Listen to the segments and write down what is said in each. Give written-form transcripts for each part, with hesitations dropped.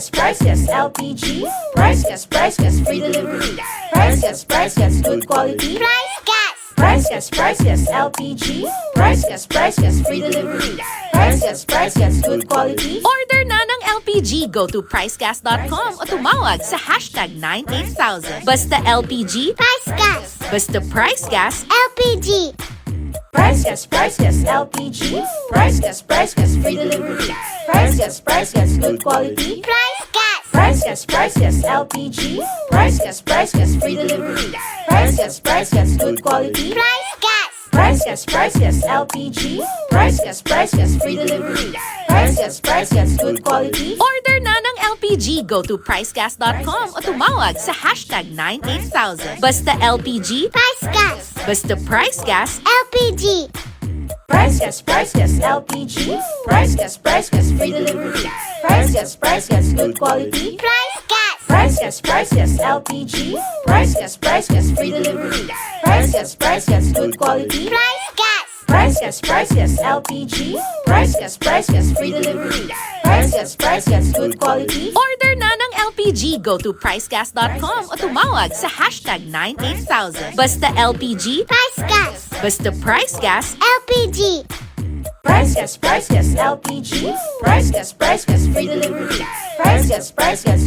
Price Guess LPG. Price Guess free delivery. Price Guess good quality. Price Guess LPG. Price Guess free delivery. Price Guess good quality. Order na ng LPG, go to pricegas.com o tumawag sa hashtag 98000. Basta LPG, Price Gas, basta price gas, LPG. Price Guess LPG. Price Guess free delivery. Price Guess good quality. Price Gas, Price Guess LPG. Price Guess free delivery. Price Guess good quality. Price Gas, Price Guess LPG. Price Guess free delivery. Price Guess good quality. order na ng LPG, go to pricegas.com o tumawag sa hashtag 98000. Basta LPG, Price Gas, basta price gas, LPG. Price Guess LPG. Price Guess free delivery. Price Guess good quality. Price Gas, Price Guess LPG. Price Guess free delivery. Price Guess good quality. Price Gas, Price Guess LPG. Price Guess free delivery. Price Guess good quality. order na ng LPG, go to pricegas.com o tumawag sa hashtag 98000. Basta LPG, Price Gas, basta price gas, LPG. Price Guess LPG. Price Guess free delivery. Price Guess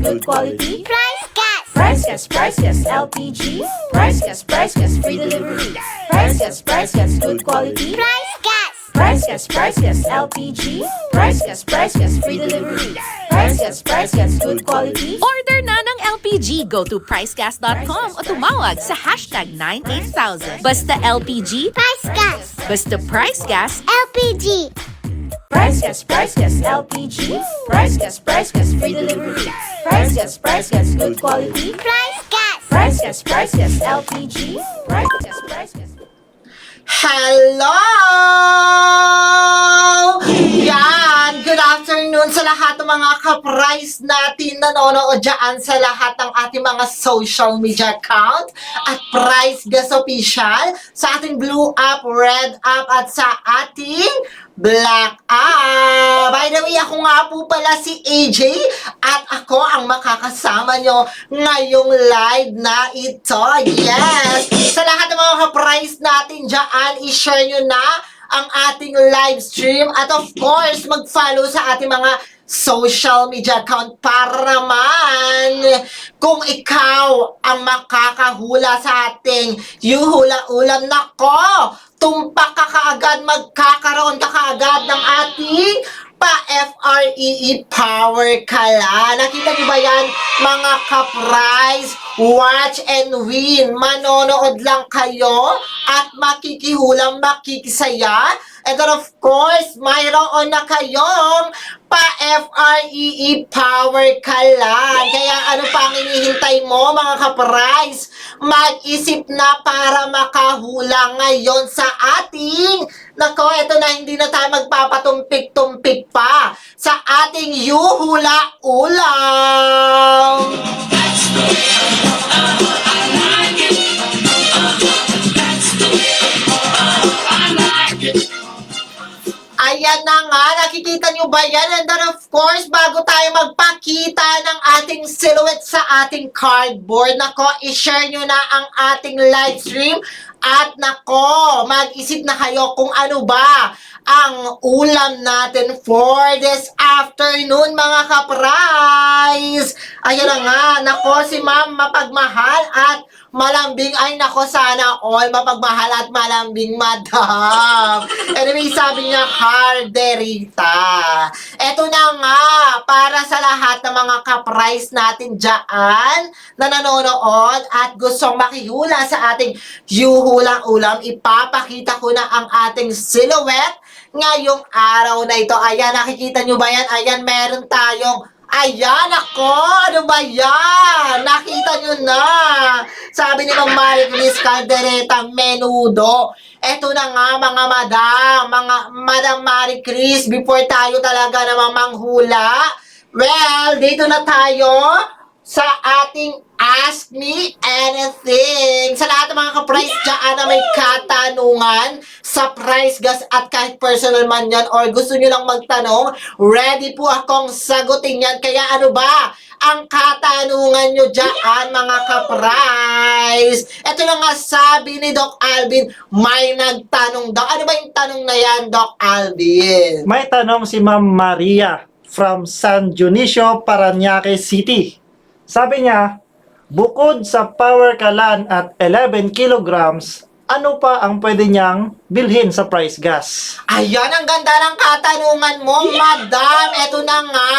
good quality. Price Gas, Price Guess LPG. Price Guess free delivery. Price Guess good quality. Price Gas, Price Guess LPG. Price Guess free delivery. Price Guess good quality. order na ng LPG, go to pricegas.com o tumawag sa hashtag 98000. Basta LPG, Price Gas, basta price gas, LPG. Price Guess LPG. Price Guess free delivery. Price Guess good quality. Price Gas, Price Guess LPG. Price Guess. Hello! Yan! Good afternoon sa lahat ng mga ka-price natin nanonood dyan sa lahat ng ating mga social media account at Price Guess Official sa ating Blue App, Red App at sa ating Black App. By the way, ako nga po pala si AJ at ako ang makakasama nyo ngayong live na ito. Yes! Sa lahat ng mga ka-price natin dyan, i-share nyo na ang ating live stream at of course, mag-follow sa ating mga social media account para naman kung ikaw ang makakahula sa ating yuhula ulam, nako, tumpak ka kaagad, magkakaroon ka kaagad ng ating pa-FREE power kala. Nakita niyo ba yan, mga ka-price? Watch and win. Manonood lang kayo at makikihulang, makikisaya. And then of course, mayroon na kayong pa-FREE power kalan. Kaya ano pa ang hinihintay mo, mga ka-price? Mag-isip na para makahula ngayon sa ating, nako, eto na, hindi na tayo magpapatumpik-tumpik pa sa ating yuhula ulam. Ayan na nga, nakikita nyo ba yan? And then of course, bago tayo magpakita ng ating silhouette sa ating cardboard, nako, i-share nyo na ang ating live stream. At nako, mag-isip na kayo kung ano ba ang ulam natin for this afternoon, mga ka-price. Ayan na nga, nako, si Ma'am Mapagmahal at malambing, ay nako, sana all mapagmahal at malambing, madam. Anyway, sabi niya, Carderita. Eto na nga, para sa lahat ng mga ka-price natin dyan na nanonood at gustong makihula sa ating yuhulang ulam, ipapakita ko na ang ating silhouette ngayong araw na ito. Ayan, nakikita nyo ba yan? Ayan, meron tayong, ayan, ako, ano ba yan? Nakita nyo na. Sabi ni Ma'am Marie Chris Caldereta, menudo. Eto na nga, mga Madam Marie Chris, before tayo talaga namang manghula, well, dito na tayo sa ating Ask Me Anything. Sa lahat ng mga ka-price dyan na may katanungan sa price gas at kahit personal man yan or gusto nyo lang magtanong, ready po akong sagutin yan. Kaya ano ba ang katanungan nyo dyan, mga ka-price? Ito na nga sabi ni Doc Alvin, may nagtanong daw. Ano ba yung tanong na yan, Doc Alvin? May tanong si Ma'am Maria from San Dionisio, Parañaque City. Sabi niya, bukod sa power kalan at 11 kilograms, ano pa ang pwede niyang bilhin sa price gas? Ayan, ang ganda ng katanungan mo, madam. Ito na nga.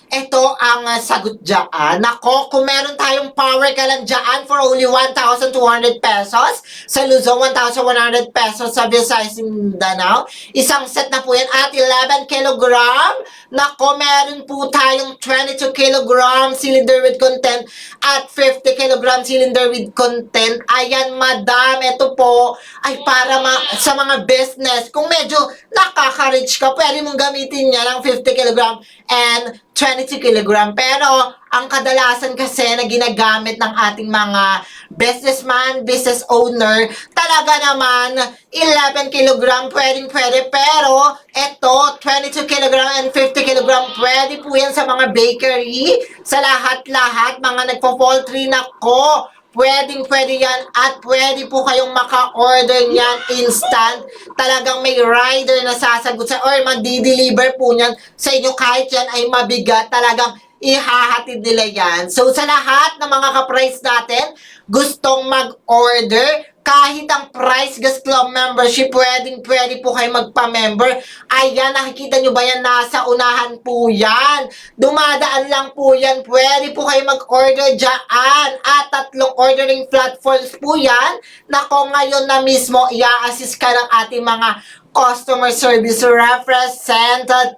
Ito ang sagot dyan. Nako, kung meron tayong power ka lang dyan for only 1,200 pesos, sa Luzon, 1,100 pesos sa Visayas, Mindanao. Isang set na po yan at 11 kilogram. Nako, meron po tayong 22 kilogram cylinder with content at 50 kilogram cylinder with content. Ayan, madam, ito po ay para sa mga business. Kung medyo nakaka-rich ka, pwede mong gamitin niya ng 50 kilogram and 22 kilogram. Pero, ang kadalasan kasi na ginagamit ng ating mga businessman, business owner, talaga naman, 11 kilogram, pwede. Pero, eto, 22 kilogram and 50 kilogram, pwede po yan sa mga bakery, sa lahat-lahat, mga nagpo-poultry na ko. Pwede yan at pwede po kayong maka-order niyan instant. Talagang may rider na sasagot sa or magdi-deliver po niyan sa inyo kahit yan ay mabigat. Talagang ihahatid nila yan. So sa lahat ng mga ka-price natin, gustong mag-order, kahit ang Price Gas Club membership, pwede po kayo magpa-member. Ayan, nakikita nyo ba yan? Nasa unahan po yan. Dumadaan lang po yan. Pwede po kayo mag-order dyan. At 3 ordering platforms po yan. Nako, ngayon na mismo, i-assist ka ng ating mga customer service representative.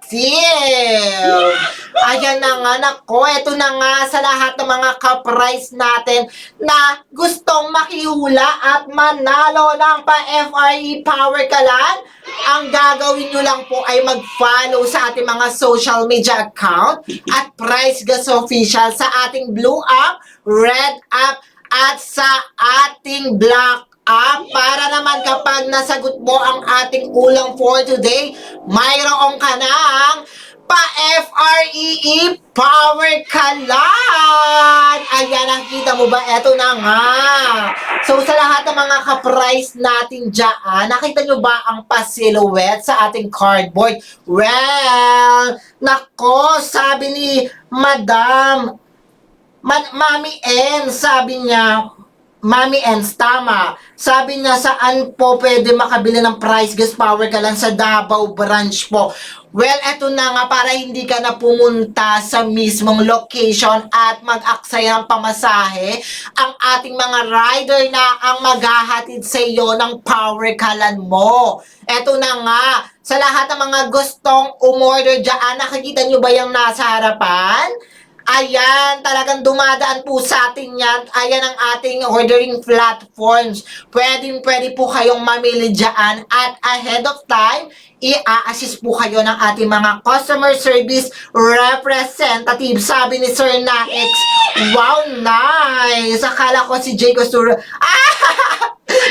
Ayan na nga, nako, eto na nga sa lahat ng mga ka-price natin na gustong makihula at manalo ng pa-FRE Power Kalan. Ang gagawin nyo lang po ay mag-follow sa ating mga social media account at Price Gas Official sa ating Blue App, Red App, at sa ating Black para naman kapag nasagot mo ang ating ulang for today, mayroong ka ng pa-FREE Power Kalan! Ayan, nakita mo ba? Eto na nga. So, sa lahat ng mga ka-price natin dyan, nakita nyo ba ang pa-silhouette sa ating cardboard? Well, nako, sabi ni Madam, Mami N, sabi niya, Mami Ens, tama. Sabi niya, saan po pwede makabili ng Price Gas Power Kalan sa Davao branch po? Well, eto na nga, para hindi ka na pumunta sa mismong location at mag-aksaya ng pamasahe, ang ating mga rider na ang maghahatid sa iyo ng Power Kalan mo. Eto na nga, sa lahat ng mga gustong umorder dyan, nakikita nyo ba yung nasa harapan? Ayan, talagang dumadaan po sa atin yan. Ayan ang ating ordering platforms. Pwede po kayong mamili dyan at ahead of time, i-assist po kayo ng ating mga customer service representative. Sabi ni Sir Naex, wow, nice! Akala ko si Jay Costura.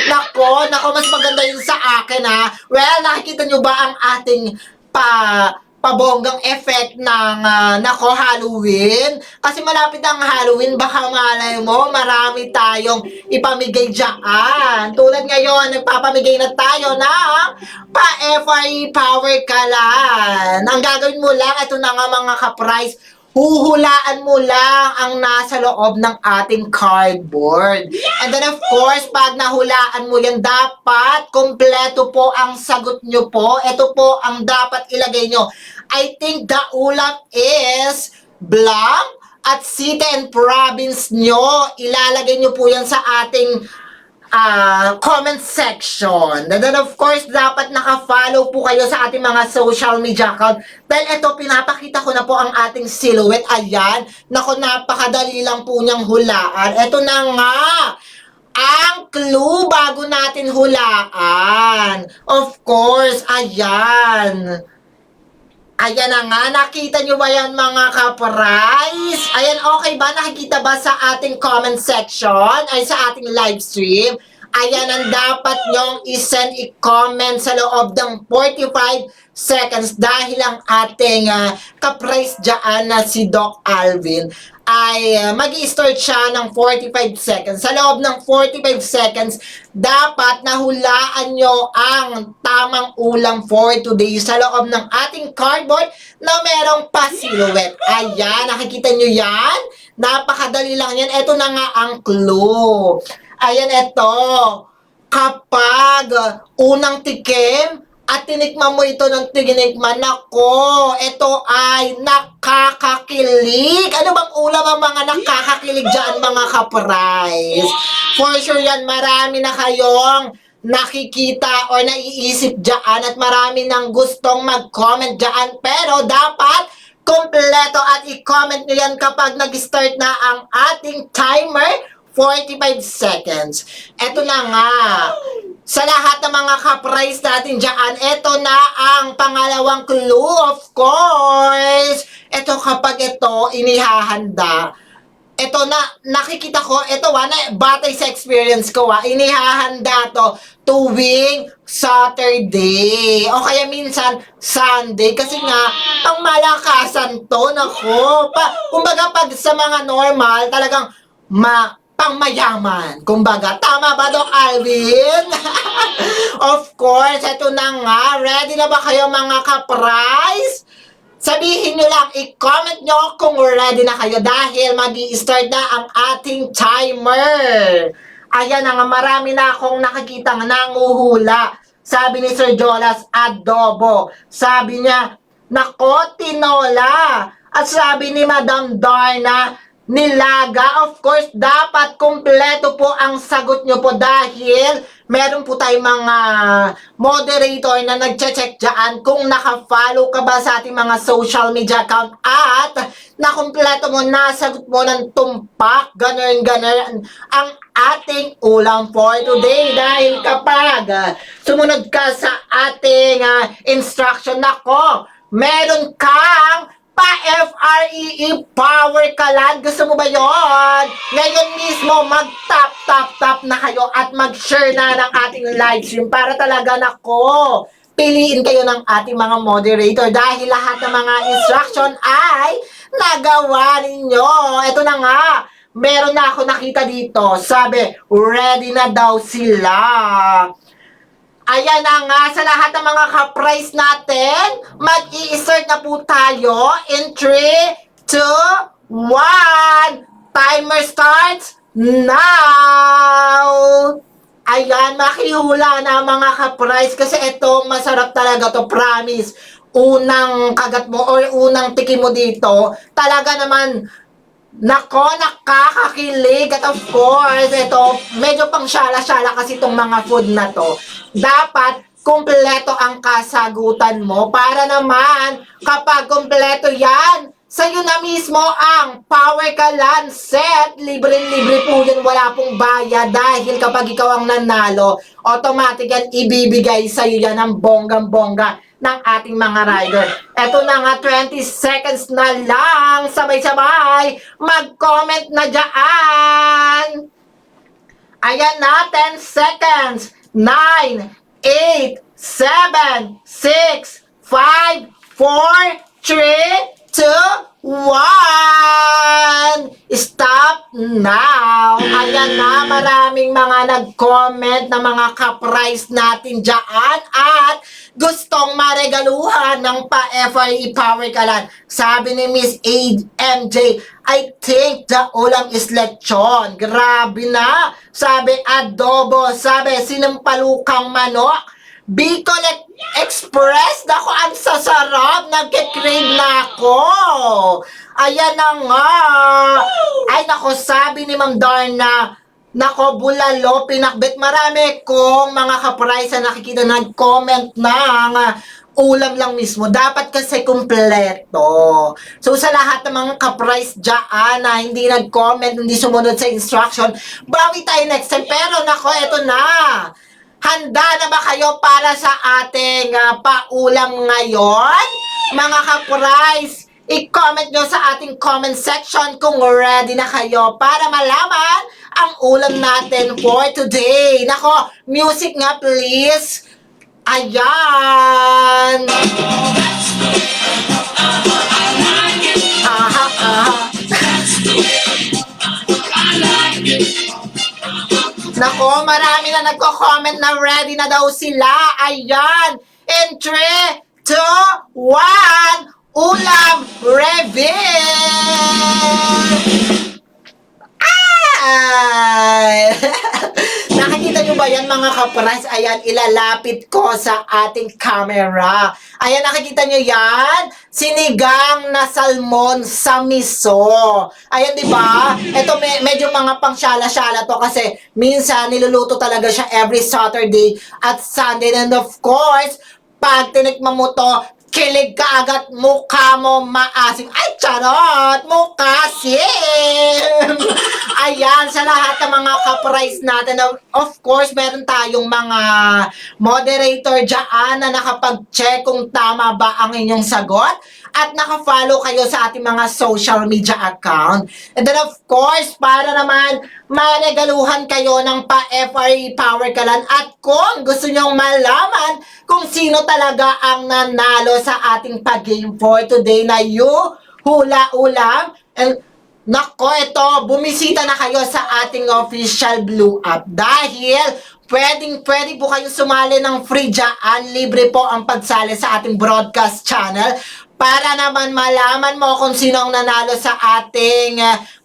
Nako, mas maganda yun sa akin ha. Well, nakikita nyo ba ang ating pabonggang effect ng Halloween? Kasi malapit ang Halloween, baka malay mo, marami tayong ipamigay dyan. Tulad ngayon, nagpapamigay na tayo ng pa-FRE Power Kalan. Ang gagawin mo lang, ito na nga mga ka-price, huhulaan mo lang ang nasa loob ng ating cardboard. And then of course, pag nahulaan mo yan, dapat kompleto po ang sagot nyo po. Ito po ang dapat ilagay nyo. I think the ulam is blank at city and province nyo. Ilalagay nyo po yan sa ating comment section. And then of course, dapat naka-follow po kayo sa ating mga social media account. Dahil ito, pinapakita ko na po ang ating silhouette. Ayan. Naku, napakadali lang po niyang hulaan. Ito na nga. Ang clue bago natin hulaan. Of course, ayan. Ayan na nga, nakita nyo ba yan mga ka-price? Ayan, okay ba? Nakikita ba sa ating comment section? Ay, sa ating live stream? Ayan ang dapat nyong i-send, i-comment sa loob ng 45 seconds dahil ang ating ka-price dyan na si Doc Alvin ay mag-i-start siya ng 45 seconds. Sa loob ng 45 seconds, dapat nahulaan nyo ang tamang ulam for today sa loob ng ating cardboard na merong pa-silhouette. Ayan, nakikita nyo yan? Napakadali lang yan. Ito na nga ang clue. Ayan, ito. Kapag unang tikim, at tinikman mo ito ng tinikman, nako, ito ay nakakakilig. Ano bang ulam ang mga nakakakilig dyan, mga ka-price? For sure yan, marami na kayong nakikita or naiisip dyan at marami nang gustong mag-comment dyan. Pero dapat kompleto at i-comment nyo yan kapag nag-start na ang ating timer, 45 seconds. Ito na nga. Sa lahat ng mga ka-price natin dyan, ito na ang pangalawang clue, of course. Ito kapag ito inihahanda. Ito na, nakikita ko, ito batay sa experience ko inihahanda to tuwing Saturday. O kaya minsan Sunday. Kasi nga, pang malakasan to, nako. Kumbaga pag sa mga normal, talagang pangmayaman. Kumbaga, tama ba, Doc Alvin? Of course, ito na nga. Ready na ba kayo mga ka-price? Sabihin nyo lang, i-comment nyo kung ready na kayo dahil mag-i-start na ang ating timer. Ayan na nga, marami na akong nakikitang nanguhula. Sabi ni Sir Jolas, adobo. Sabi niya, nako, tinola. At sabi ni Madam Darna, nilaga. Of course, dapat kumpleto po ang sagot nyo po dahil meron po tayong mga moderator na nagche-check dyan kung naka-follow ka ba sa ating mga social media account at nakumpleto mo, nasagot mo ng tumpak, ganun ang ating ulam for today. Dahil kapag sumunod ka sa ating instruction, nako, meron kang pa-FREE Power Kalan. Gusto mo ba yon? Ngayon mismo, mag-tap na kayo at mag-share na ng ating live stream para talaga nako, piliin kayo ng ating mga moderator dahil lahat ng mga instruction ay nagawa ninyo. Ito na nga, meron na ako nakita dito. Sabi, ready na daw sila. Ayan na nga, sa lahat ng mga ka-price natin, mag-i-start na po tayo in 3, 2, 1. Timer starts now! Ayan, makihula na mga ka-price kasi ito, masarap talaga to, promise. Unang kagat mo or unang tikim mo dito, talaga naman, nako, nakakakilig. At of course, ito, medyo pang syala-syala kasi itong mga food na to. Dapat kumpleto ang kasagutan mo para naman kapag kumpleto yan, sa'yo na mismo ang Power Kalan set. Libre-libre po yan, wala pong bayad dahil kapag ikaw ang nanalo, automatic yan, ibibigay sa'yo yan ng bonggang-bongga ng ating mga rider. Eto na nga, 20 seconds na lang. Sabay-sabay, mag-comment na dyan. Ayan na, 10 seconds. 9, 8, 7, 6, 5, 4, 3, 2, 1. Stop now. Ayan na, maraming mga nag-comment na mga ka-price natin dyan at gustong maregaluhan ng pa-FRE Power Kalan. Sabi ni Miss MJ, I think the ulam is lechon. Grabe na. Sabi adobo. Sabi sinampalukang manok. Bicol Express. Naku, ang sasarap. Nagke-crave na ako. Ayan na nga. Ay, nako, sabi ni Ma'am Darna, nako, bulalo, pinakbet. Marami kong mga ka-price na nakikita nag-comment ng ulam lang mismo. Dapat kasi kumpleto. So, sa lahat ng mga ka-price dyan na hindi nag-comment, hindi sumunod sa instruction, bawi tayo next time. Pero, nako, eto na. Handa na ba kayo para sa ating paulam ngayon? mga ka-price, i-comment nyo sa ating comment section kung ready na kayo para malaman ang ulam natin for today. Nako, music nga please. Ayan. Aha, aha. Nako, marami na nagko-comment na ready na daw sila. Ayan. In 3, 2, 1, ulam reveal! Ay! Nakikita nyo ba yan mga kapras? Ayan, ilalapit ko sa ating camera. Ayan, nakikita nyo yan? Sinigang na salmon sa miso. Ayan, di ba? Ito medyo mga pangsyala-syala to kasi minsan niluluto talaga siya every Saturday at Sunday. And of course, pag tinikman mo to, kilig ka agad, mukha mo maasim. Ay, charot! Mukasim! Ayan, sa lahat ng mga ka-price natin, of course, meron tayong mga moderator dyan na nakapag-check kung tama ba ang inyong sagot at naka-follow kayo sa ating mga social media account. And then, of course, para naman maregaluhan kayo ng pa-FRE Power Kalan at kung gusto nyong malaman kung sino talaga ang nanalo sa ating pag-game for today na hula ulam. And nako, ito, bumisita na kayo sa ating official Blue App dahil pwede po kayong sumali ng free dyan. Libre po ang pagsali sa ating broadcast channel para naman malaman mo kung sino ang nanalo sa ating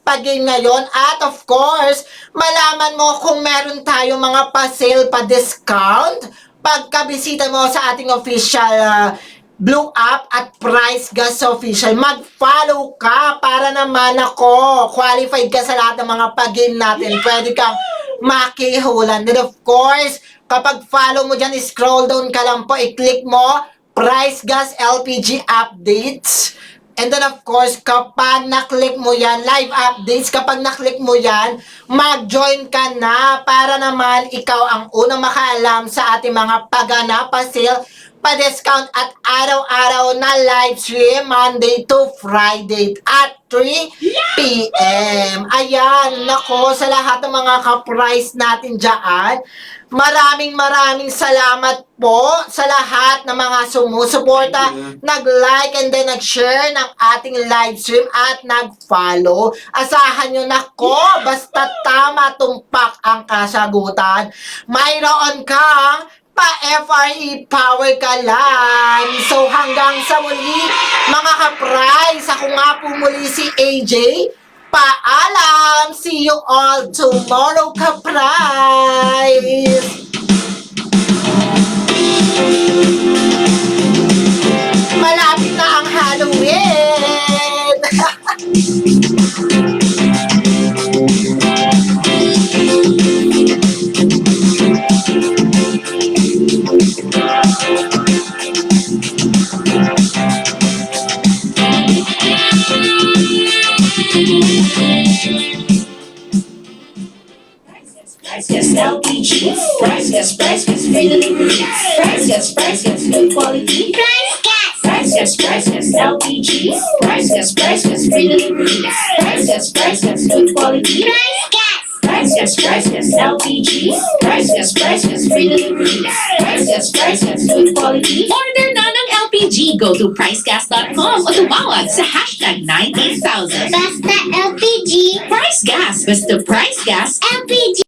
pag-game ngayon. At of course, malaman mo kung meron tayong mga pa-sale, pa-discount pagkabisita mo sa ating official Blue App at Price Gas Official. Mag-follow ka para naman ako qualified ka sa lahat ng mga pag-game natin. Pwede kang makihulan. And of course, kapag follow mo dyan, scroll down ka lang po, i-click mo Price Gas LPG Updates. And then of course, kapag na-click mo yan, live updates, kapag na-click mo yan, mag-join ka na para naman ikaw ang unang makaalam sa ating mga paganap, pa-sale, pa-discount at araw-araw na live stream Monday to Friday at 3 p.m. Ayan, nako, sa lahat ng mga ka-price natin dyan, maraming salamat po sa lahat ng mga sumusuporta, nag-like and then nag-share ng ating live stream at nag-follow. Asahan nyo na ko, basta tama tumpak ang kasagutan. Mayroon kang pa-FRE Power Kalan. So hanggang sa muli, mga ka-price, ako nga po muli si AJ. Paalam! See you all tomorrow, ka-price! Malapit na ang Halloween! Price Gas LPG. Price Gas, free delivery. Price Gas, good quality. Price Gas. Price Gas LPG. Price Gas, free delivery. Price Gas, good quality. Price Gas. Price Gas LPG. Price Gas, free delivery. Price Gas, good quality. Order na ng LPG. Go to pricegas.com o tumawag sa hashtag 98000. Basta LPG. Price Gas. Basta Price Gas. LPG.